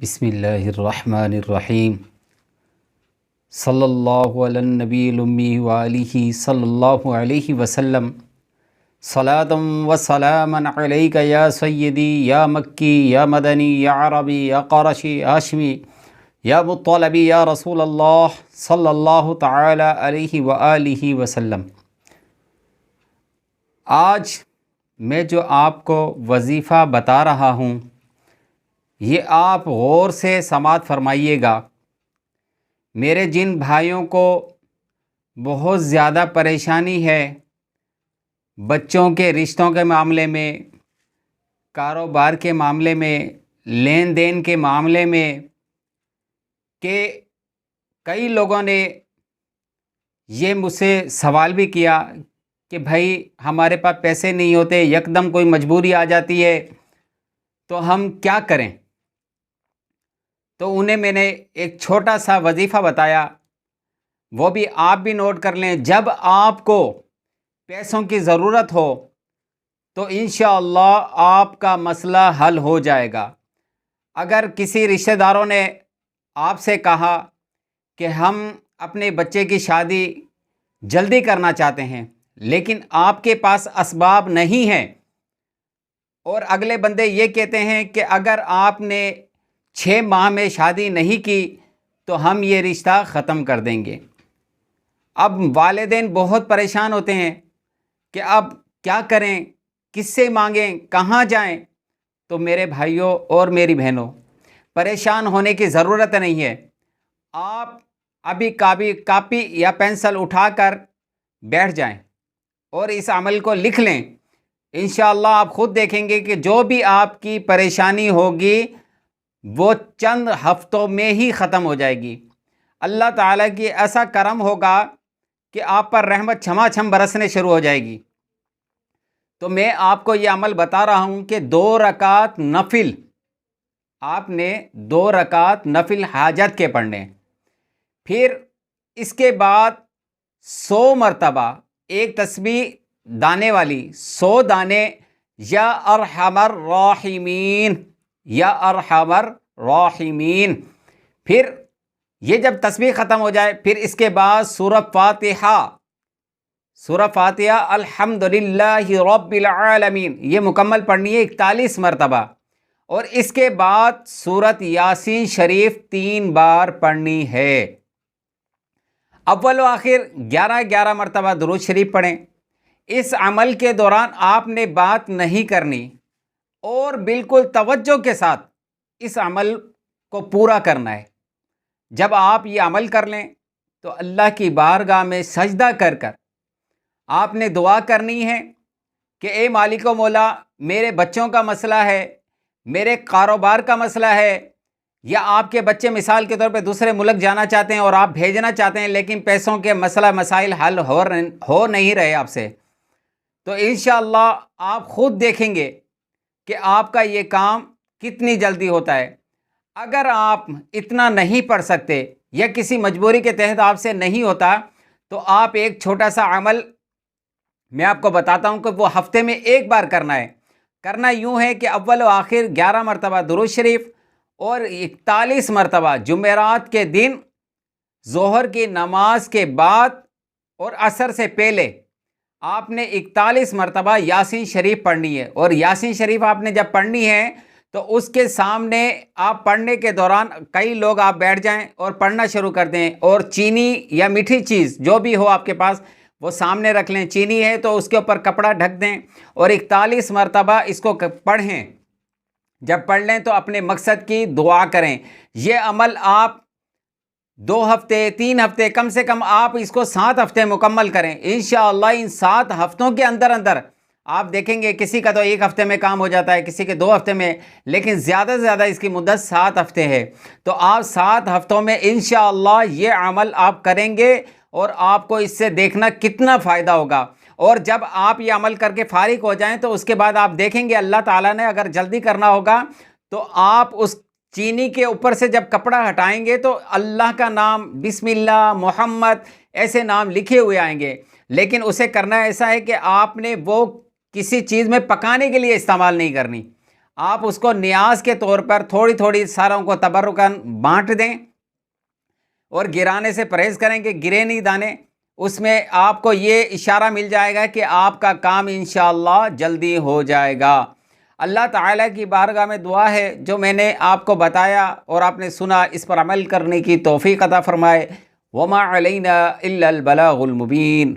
بسم اللہ الرحمن الرحیم صلی اللہ علی النبی الامی وآلہ صلی اللہ علیہ وسلم صلاۃ و سلاما علیک یا سیدی یا مکی یا مدنی یا عربی یا قرشی ہاشمی یا مطلبی یا رسول اللہ صلی اللہ تعالی علیہ وآلہ وسلم۔ آج میں جو آپ کو وظیفہ بتا رہا ہوں یہ آپ غور سے سماعت فرمائیے گا۔ میرے جن بھائیوں کو بہت زیادہ پریشانی ہے بچوں کے رشتوں کے معاملے میں، کاروبار کے معاملے میں، لین دین کے معاملے میں، کہ کئی لوگوں نے یہ مجھ سے سوال بھی کیا کہ بھائی ہمارے پاس پیسے نہیں ہوتے، یکدم کوئی مجبوری آ جاتی ہے تو ہم کیا کریں؟ تو انہیں میں نے ایک چھوٹا سا وظیفہ بتایا، وہ بھی آپ بھی نوٹ کر لیں۔ جب آپ کو پیسوں کی ضرورت ہو تو انشاءاللہ آپ کا مسئلہ حل ہو جائے گا۔ اگر کسی رشتہ داروں نے آپ سے کہا کہ ہم اپنے بچے کی شادی جلدی کرنا چاہتے ہیں لیکن آپ کے پاس اسباب نہیں ہیں، اور اگلے بندے یہ کہتے ہیں کہ اگر آپ نے 6 ماہ میں شادی نہیں کی تو ہم یہ رشتہ ختم کر دیں گے۔ اب والدین بہت پریشان ہوتے ہیں کہ اب کیا کریں، کس سے مانگیں، کہاں جائیں؟ تو میرے بھائیوں اور میری بہنوں، پریشان ہونے کی ضرورت نہیں ہے۔ آپ ابھی کاپی یا پینسل اٹھا کر بیٹھ جائیں اور اس عمل کو لکھ لیں۔ انشاءاللہ آپ خود دیکھیں گے کہ جو بھی آپ کی پریشانی ہوگی وہ چند ہفتوں میں ہی ختم ہو جائے گی۔ اللہ تعالیٰ کی ایسا کرم ہوگا کہ آپ پر رحمت چھما چھم برسنے شروع ہو جائے گی۔ تو میں آپ کو یہ عمل بتا رہا ہوں کہ 2 رکعت نفل آپ نے 2 رکعت نفل حاجت کے پڑھنے، پھر اس کے بعد 100 مرتبہ ایک تسبیح دانے والی 100 دانے، یا ارحم الراحمین یا ارحم الراحمین۔ پھر یہ جب تسبیح ختم ہو جائے پھر اس کے بعد سورہ فاتحہ الحمدللہ رب العالمین یہ مکمل پڑھنی ہے 41 مرتبہ، اور اس کے بعد سورۃ یاسین شریف 3 بار پڑھنی ہے۔ اول و آخر 11 مرتبہ درود شریف پڑھیں۔ اس عمل کے دوران آپ نے بات نہیں کرنی اور بالکل توجہ کے ساتھ اس عمل کو پورا کرنا ہے۔ جب آپ یہ عمل کر لیں تو اللہ کی بارگاہ میں سجدہ کر کر آپ نے دعا کرنی ہے کہ اے مالک و مولا، میرے بچوں کا مسئلہ ہے، میرے کاروبار کا مسئلہ ہے، یا آپ کے بچے مثال کے طور پہ دوسرے ملک جانا چاہتے ہیں اور آپ بھیجنا چاہتے ہیں لیکن پیسوں کے مسائل حل ہو نہیں رہے آپ سے، تو انشاءاللہ آپ خود دیکھیں گے کہ آپ کا یہ کام کتنی جلدی ہوتا ہے۔ اگر آپ اتنا نہیں پڑھ سکتے یا کسی مجبوری کے تحت آپ سے نہیں ہوتا تو آپ ایک چھوٹا سا عمل میں آپ کو بتاتا ہوں کہ وہ ہفتے میں 1 بار کرنا ہے۔ کرنا یوں ہے کہ اول و آخر 11 مرتبہ درود شریف اور 41 مرتبہ جمعرات کے دن ظہر کی نماز کے بعد اور عصر سے پہلے آپ نے 41 مرتبہ یاسین شریف پڑھنی ہے۔ اور یاسین شریف آپ نے جب پڑھنی ہے تو اس کے سامنے آپ پڑھنے کے دوران کئی لوگ آپ بیٹھ جائیں اور پڑھنا شروع کر دیں، اور چینی یا میٹھی چیز جو بھی ہو آپ کے پاس وہ سامنے رکھ لیں۔ چینی ہے تو اس کے اوپر کپڑا ڈھک دیں اور 41 مرتبہ اس کو پڑھیں۔ جب پڑھ لیں تو اپنے مقصد کی دعا کریں۔ یہ عمل آپ 2 ہفتے 3 ہفتے کم سے کم آپ اس کو 7 ہفتے مکمل کریں۔ انشاءاللہ ان 7 ہفتوں کے اندر آپ دیکھیں گے کسی کا تو 1 ہفتے میں کام ہو جاتا ہے، کسی کے 2 ہفتے میں، لیکن زیادہ سے زیادہ اس کی مدت 7 ہفتے ہے۔ تو آپ 7 ہفتوں میں انشاءاللہ یہ عمل آپ کریں گے اور آپ کو اس سے دیکھنا کتنا فائدہ ہوگا۔ اور جب آپ یہ عمل کر کے فارغ ہو جائیں تو اس کے بعد آپ دیکھیں گے اللہ تعالیٰ نے اگر جلدی کرنا ہوگا تو آپ اس چینی کے اوپر سے جب کپڑا ہٹائیں گے تو اللہ کا نام، بسم اللہ، محمد ایسے نام لکھے ہوئے آئیں گے۔ لیکن اسے کرنا ایسا ہے کہ آپ نے وہ کسی چیز میں پکانے کے لیے استعمال نہیں کرنی، آپ اس کو نیاز کے طور پر تھوڑی تھوڑی ساروں کو تبرکاً بانٹ دیں، اور گرانے سے پرہیز کریں کہ گرے نہیں دانے۔ اس میں آپ کو یہ اشارہ مل جائے گا کہ آپ کا کام انشاءاللہ جلدی ہو جائے گا۔ اللہ تعالیٰ کی بارگاہ میں دعا ہے جو میں نے آپ کو بتایا اور آپ نے سنا، اس پر عمل کرنے کی توفیق عطا فرمائے۔ وما علینا الا البلاغ المبین۔